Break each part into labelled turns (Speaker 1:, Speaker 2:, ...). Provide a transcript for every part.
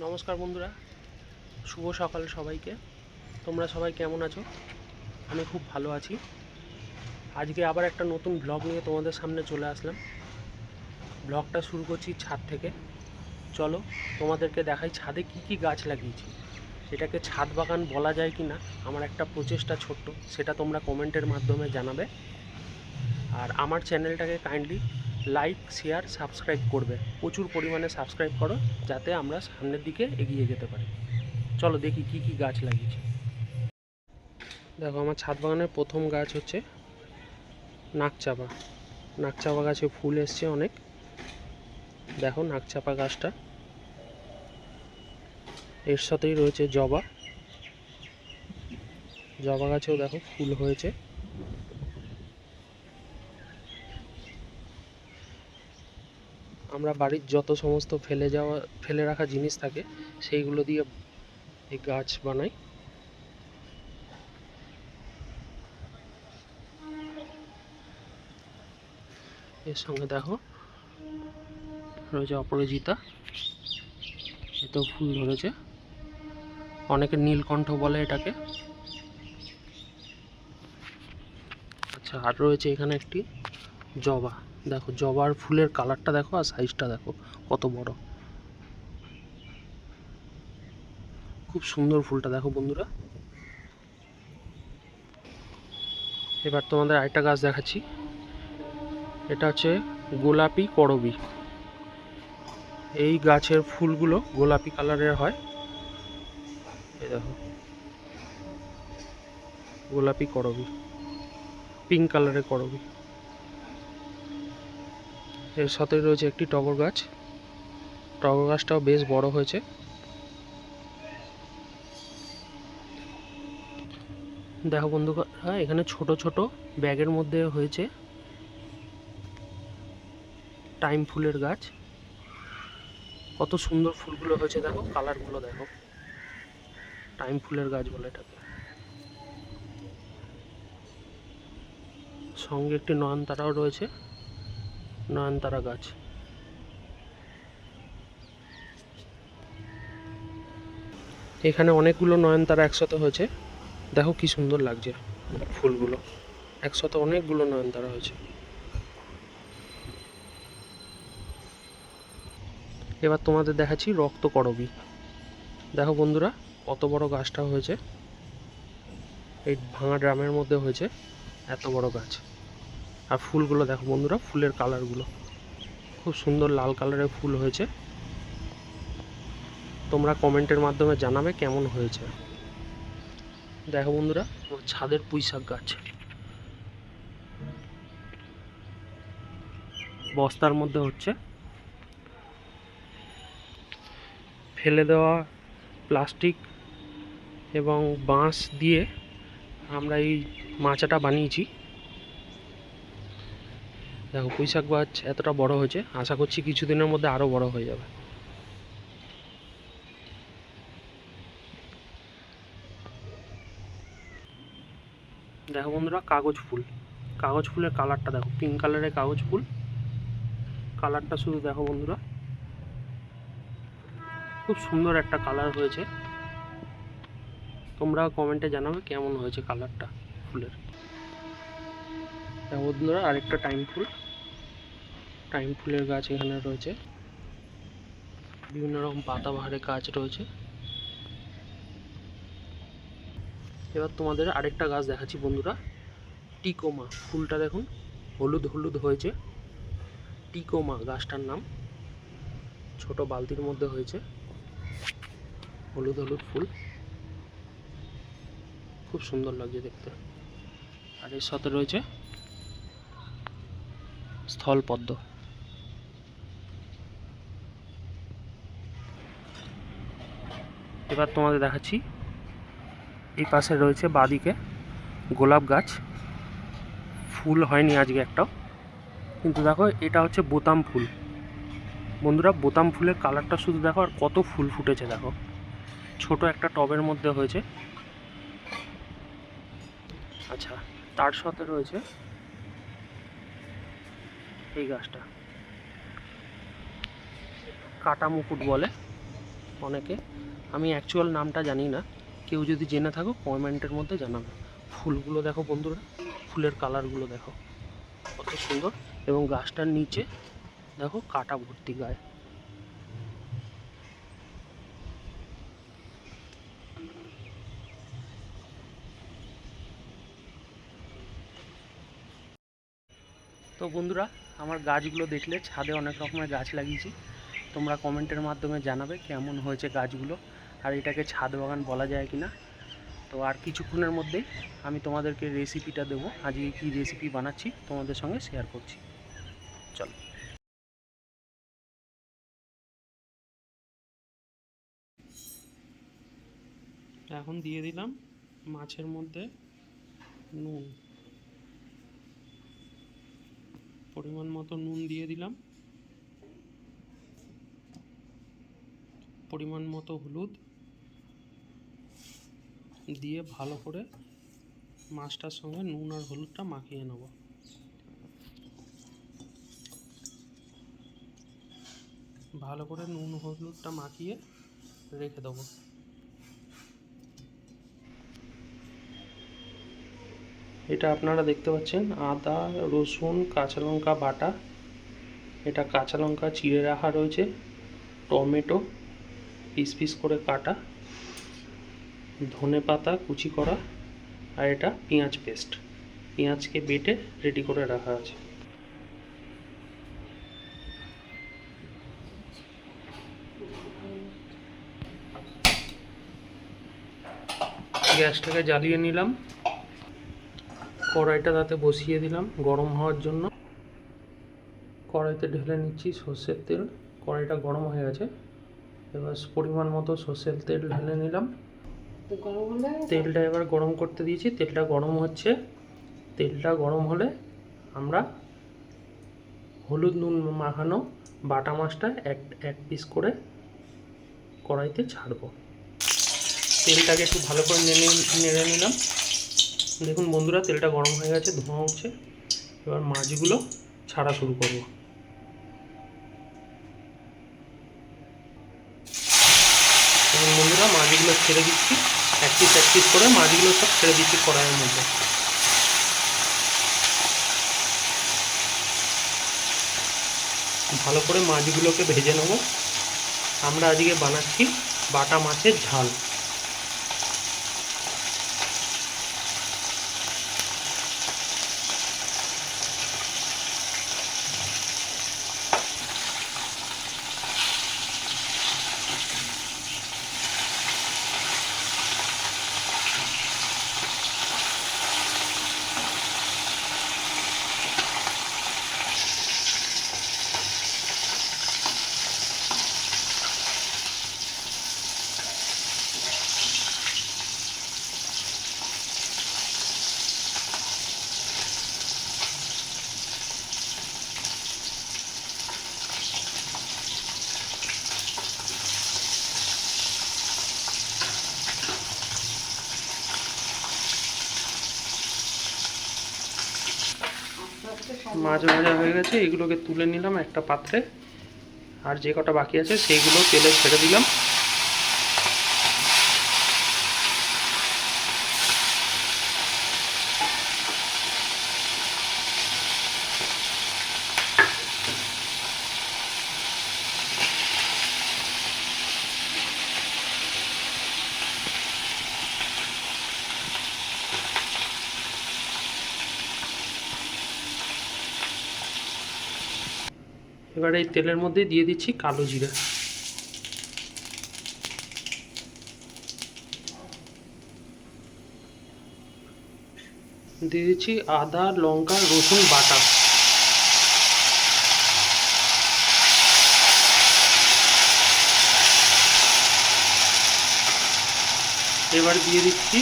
Speaker 1: নমস্কার বন্ধুরা, শুভ সকাল সবাইকে। তোমরা সবাই কেমন আছো? আমি খুব ভালো আছি। আজকে আবার একটা নতুন ব্লগ নিয়ে তোমাদের সামনে চলে আসলাম। ব্লগটা শুরু করছি ছাদ থেকে। চলো তোমাদেরকে দেখাই ছাদে কি কি গাছ লাগিয়েছি। এটাকে ছাদ বাগান বলা যায় কি না, আমার একটা প্রচেষ্টা ছোট্ট, সেটা তোমরা কমেন্টের মাধ্যমে জানাবে। আর আমার চ্যানেলটাকে কাইন্ডলি লাইক, শেয়ার, সাবস্ক্রাইব করবে। প্রচুর পরিমাণে সাবস্ক্রাইব করো, যাতে আমরা সামনের দিকে এগিয়ে যেতে পারি। চলো দেখি কি কি গাছ লাগিয়েছি। দেখো, আমার ছাদ বাগানের প্রথম গাছ হচ্ছে নাকচাপা। নাকচাপা গাছে ফুল এসছে অনেক। দেখো নাকচাপা গাছটা, এর সাথেই রয়েছে জবা। জবা গাছেও দেখো ফুল হয়েছে। আমরা বাড়ির যত সমস্ত ফেলে রাখা জিনিস থাকে, সেইগুলো দিয়ে এই গাছ বানাই। এর সঙ্গে দেখো রয়েছে অপরাজিতা, এতেও ফুল ধরেছে। অনেকে নীলকণ্ঠ বলে এটাকে। আচ্ছা, আর রয়েছে এখানে একটি জবা। দেখো জবার ফুলের কালারটা দেখো, আর সাইজটা দেখো কত বড়। খুব সুন্দর ফুলটা দেখো বন্ধুরা। এবার তোমাদের আরেকটা গাছ দেখাচ্ছি। এটা হচ্ছে গোলাপি করবী। এই গাছের ফুলগুলো গোলাপি কালারের হয়। এই দেখো গোলাপি করবী, পিঙ্ক কালারের করবী। এর সাথে রয়েছে একটি টগর গাছ। টগর গাছটাও বেশ বড় হয়েছে। দেখো বন্ধুরা, এখানে ছোট ছোট ব্যাগের মধ্যে হয়েছে টাইম ফুলের গাছ। কত সুন্দর ফুলগুলো হয়েছে দেখো, কালারগুলো দেখো। টাইম ফুলের গাছ বলে এটাকে। সঙ্গে একটি নয়নতারাও রয়েছে, নয়নতারা গাছ। এখানে অনেকগুলো নয়নতারা একসাথে হয়েছে। দেখো কি সুন্দর লাগছে ফুলগুলো, একসাথে অনেকগুলো নয়নতারা হয়েছে। এবার তোমাদের দেখাচ্ছি রক্ত করবী। দেখো বন্ধুরা কত বড় গাছটা হয়েছে। এই ভাঙা ড্রামের মধ্যে হয়েছে এত বড় গাছ। আর ফুলগুলো দেখো বন্ধুরা, ফুলের কালারগুলো খুব সুন্দর লাল কালারের ফুল হয়েছে। তোমরা কমেন্টের মাধ্যমে জানাবে কেমন হয়েছে। দেখো বন্ধুরা, ছাদের পুঁইশাক গাছ বস্তার মধ্যে হচ্ছে। ফেলে দেওয়া প্লাস্টিক এবং বাঁশ দিয়ে আমরা এই মাচাটা বানিয়েছি। দেখো পুঁইশাক গাছ এতটা বড় হয়েছে, আশা করছি কিছুদিনের মধ্যে আরও বড় হয়ে যাবে। দেখো বন্ধুরা কাগজ ফুল। কাগজ ফুলের কালারটা দেখো, পিঙ্ক কালারের কাগজ ফুল। কালারটা শুধু দেখো বন্ধুরা, খুব সুন্দর একটা কালার হয়েছে। তোমরা কমেন্টে জানাবে কেমন হয়েছে কালারটা ফুলের। দেখো বন্ধুরা আরেকটা টাইম ফুল। টাইম ফুলের গাছ এখানে রয়েছে, বিভিন্ন রকম পাতাবাহারের গাছ রয়েছে। এবার তোমাদের আরেকটা গাছ দেখাচ্ছি বন্ধুরা, টিকোমা। ফুলটা দেখুন হলুদ হলুদ হয়েছে। টিকোমা গাছটার নাম। ছোট বালতির মধ্যে হয়েছে, হলুদ হলুদ ফুল, খুব সুন্দর লাগছে দেখতে। আর এর সাথে রয়েছে স্থলপদ্ম। এবার তোমাদের দেখাচ্ছি এই পাশে রয়েছে বাঁদিকে গোলাপ গাছ। ফুল হয়নি আজকে একটাও, কিন্তু দেখো এটা হচ্ছে বোতাম ফুল। বন্ধুরা বোতাম ফুলের কালারটা শুধু দেখো, আর কত ফুল ফুটেছে দেখো। ছোট একটা টবের মধ্যে হয়েছে। আচ্ছা, তার সাথে রয়েছে এই গাছটা, কাটা মুকুট বলে। অনেকে, আমি অ্যাকচুয়াল নামটা জানি না, কেউ যদি জেনে থাকো কমেন্টের মধ্যে জানাবে। ফুলগুলো দেখো বন্ধুরা, ফুলের কালারগুলো দেখো কত সুন্দর, এবং গাছটার নিচে দেখো কাটা ভর্তি গায়ে। তো বন্ধুরা, আমার গাছগুলো দেখলে, ছাদে অনেক রকমের গাছ লাগিয়েছি, তোমরা কমেন্টের মাধ্যমে জানাবে কেমন হয়েছে গাছগুলো, আর এটাকে ছাদ বাগান বলা যায় কি না। তো আর কিছুক্ষণের মধ্যেই আমি তোমাদেরকে রেসিপিটা দেবো, আজকে কী রেসিপি বানাচ্ছি তোমাদের সঙ্গে শেয়ার করছি। চলো। এখন দিয়ে দিলাম মাছের মধ্যে নুন, পরিমাণ মতো নুন দিয়ে দিলাম, পরিমাণ মতো হলুদ দিয়ে ভালো করে মাছটার সঙ্গে নুন আর হলুদটা মাখিয়ে নেব। ভালো করে নুন হলুদটা মাখিয়ে রেখে দেবো। এটা আপনারা দেখতে পাচ্ছেন আদা রসুন কাঁচা লঙ্কা বাটা, এটা কাঁচা লঙ্কা চিড়ে রাখা রয়েছে, টমেটো পিস পিস করে কাটা, ধনে পাতা কুচি করা, আর এটা পেঁয়াজ পেস্ট, পেঁয়াজকে বেটে রেডি করে রাখা আছে। গ্যাসটাকে জ্বালিয়ে নিলাম, কড়াইটা তাতে বসিয়ে দিলাম গরম হওয়ার জন্য। কড়াইতে ঢেলে নিচ্ছি সর্ষের তেল, কড়াইটা গরম হয়ে গেছে, এবার পরিমাণ মতো সর্ষের তেল ঢেলে নিলাম। তেলটা এবার গরম করতে দিয়েছি, তেলটা গরম হচ্ছে। তেলটা গরম হলে আমরা হলুদ নুন মাখানো বাটা মাছটা এক পিস করে কড়াইতে ছাড়বো। তেলটাকে একটু ভালো করে নেড়ে নিলাম। দেখুন বন্ধুরা, তেলটা গরম হয়ে গেছে, ধোঁয়া উঠছে। এবার মাছগুলো ছাড়া শুরু করব। এবং বন্ধুরা, মাছগুলো ছেড়ে দিচ্ছি, এক পিস করে মাছগুলো সব ছেড়ে দিচ্ছি কড়াইয়ের মধ্যে। ভালো করে মাছগুলোকে ভেজে নেব। আমরা আজকে বানাচ্ছি বাটা মাছের ঝাল। মাছ ভাজা হয়ে গেছে, এগুলোকে তুলে নিলাম একটা পাত্রে, আর যে কটা বাকি আছে সেইগুলো তেলে ছেড়ে দিলাম। এবার এই তেলের মধ্যে দিয়ে দিচ্ছি কালো জিরা, দিয়ে দিচ্ছি আদা লঙ্কা রসুন বাটা, এবার দিয়ে দিচ্ছি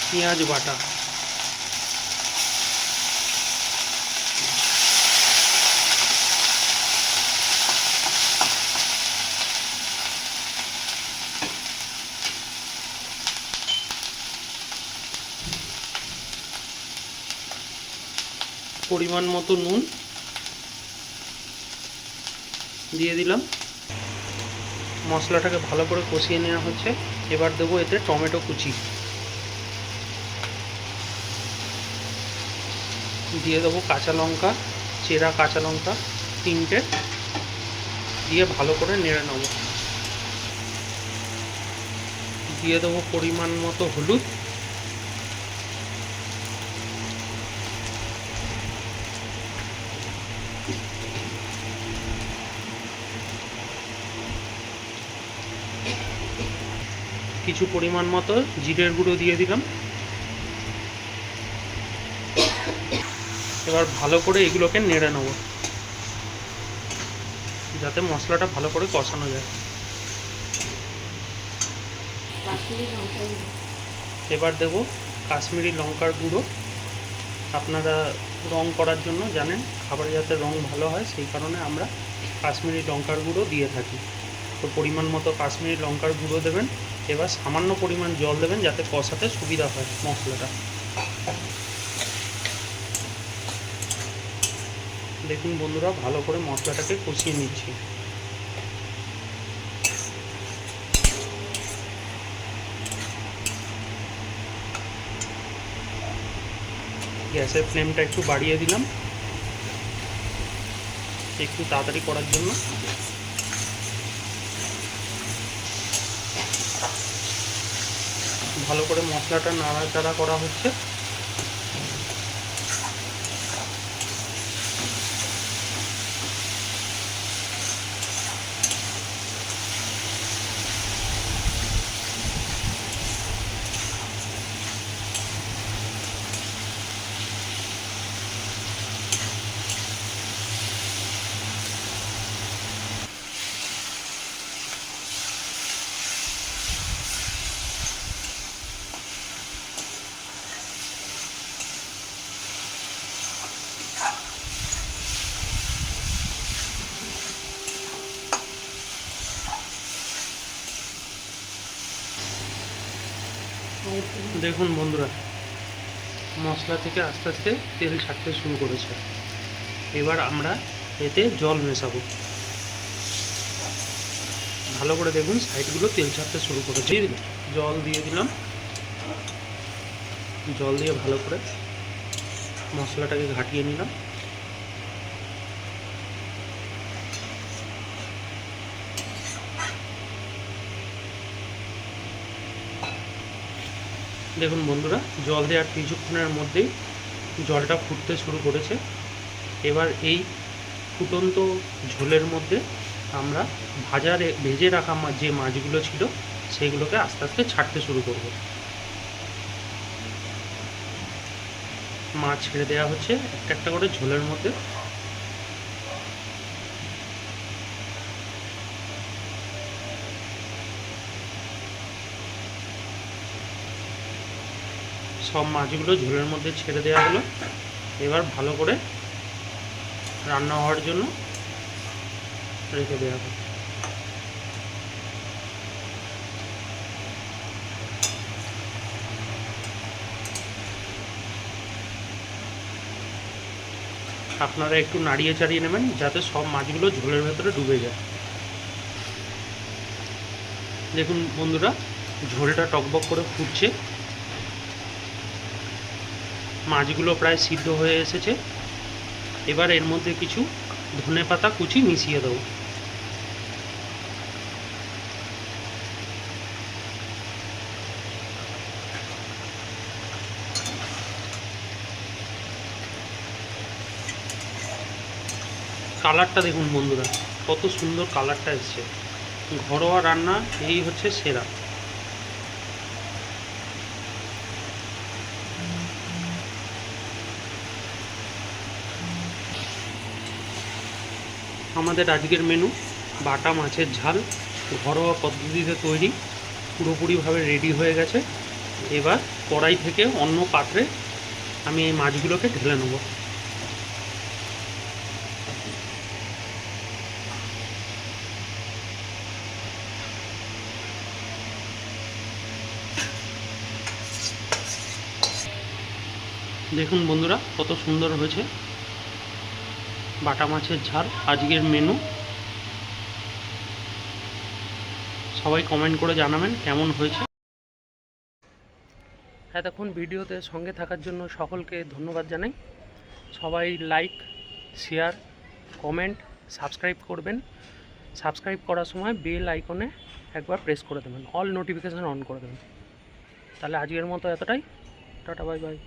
Speaker 1: পেঁয়াজ বাটা, পরিমাণ মতো নুন দিয়ে দিলাম। মশলাটাকে ভালো করে কষিয়ে নেওয়া হচ্ছে। এবার দেবো এতে টমেটো কুচি, দিয়ে দেবো কাঁচা লঙ্কা, চেরা কাঁচা লঙ্কা 3টে, দিয়ে ভালো করে নেড়ে নেবো। দিয়ে দেবো পরিমাণ মতো হলুদ, কিছু পরিমাণ মতো জিরের গুঁড়ো দিয়ে দিলাম। এবার ভালো করে এগুলোকে নেড়ে নেব যাতে মশলাটা ভালো করে কষানো যায়। এবার দেব কাশ্মীরি লঙ্কার গুঁড়ো। আপনারা রং করার জন্য জানেন খাবারে যাতে রং ভালো হয় সেই কারণে আমরা কাশ্মীরি লঙ্কার গুঁড়ো দিয়ে থাকি। তো পরিমাণ মতো কাশ্মীরি লঙ্কার গুঁড়ো দেবেন। এবার সামান্য পরিমাণ জল দেবেন যাতে কষাতে সুবিধা হয় মশলাটা। দেখুন বন্ধুরা, ভালো করে মশলাটাকে কষিয়ে নিচ্ছি। গ্যাসের ফ্লেমটা একটু বাড়িয়ে দিলাম একটু তাড়াতাড়ি করার জন্য। ভালো করে মশলাটা নাড়াচাড়া করা হচ্ছে। দেখুন বন্ধুরা, মশলা থেকে আস্তে আস্তে তেল ছাড়তে শুরু করেছে। এবার আমরা এতে জল মেশাবো। ভালো করে দেখুন সাইডগুলো তেল ছাড়তে শুরু করেছে। জল দিয়ে দিলাম। জল দিয়ে ভালো করে মশলাটাকে ঘাটিয়ে নিলাম। দেখুন বন্ধুরা, জল দেওয়ার কিছুক্ষণের মধ্যেই জলটা ফুটতে শুরু করেছে। এবার এই ফুটন্ত ঝোলের মধ্যে আমরা ভেজে রাখা যে মাছগুলো ছিল সেইগুলোকে আস্তে আস্তে ছাড়তে শুরু করব। মাছ ছেড়ে দেওয়া হচ্ছে একটা একটা করে ঝোলের মধ্যে। সব মাছগুলো ঝোলের মধ্যে ছেড়ে দেওয়া হলো। এবার ভালো করে রান্না হওয়ার জন্য রেখে দেওয়া হবে। আপনারা একটু নাড়িয়ে চাড়িয়ে নেবেন যাতে সব মাছগুলো ঝোলের ভেতরে ডুবে যায়। দেখুন বন্ধুরা, ঝোলটা টকবক করে ফুটছে। মাছগুলো প্রায় সিদ্ধ হয়ে এসেছে। এবার এর মধ্যে কিছু ধনেপাতা কুচি মিশিয়ে দেবো। কালারটা দেখুন বন্ধুরা, কত সুন্দর কালারটা এসছে। ঘরোয়া রান্না এই হচ্ছে সেরা। আমাদের আজকের মেনু বাটা মাছের ঝাল, ঘরোয়া পদ্ধতিতে তৈরি, পুরোপুরিভাবে রেডি হয়ে গেছে। এবার কড়াই থেকে অন্য পাত্রে আমি এই মাছগুলোকে ঢেলে নেব। দেখুন বন্ধুরা, কত সুন্দর হয়েছে বাটা মাছের ঝাল আজকের মেনু। সবাই কমেন্ট করে জানাবেন কেমন হয়েছে। এতক্ষণ ভিডিওতে সঙ্গে থাকার জন্য সকলকে ধন্যবাদ জানাই। সবাই লাইক, শেয়ার, কমেন্ট, সাবস্ক্রাইব করবেন। সাবস্ক্রাইব করার সময় বেল আইকনে একবার প্রেস করে দেবেন, অল নোটিফিকেশান অন করে দেবেন। তাহলে আজকের মতো এতটাই। Tata, bye bye.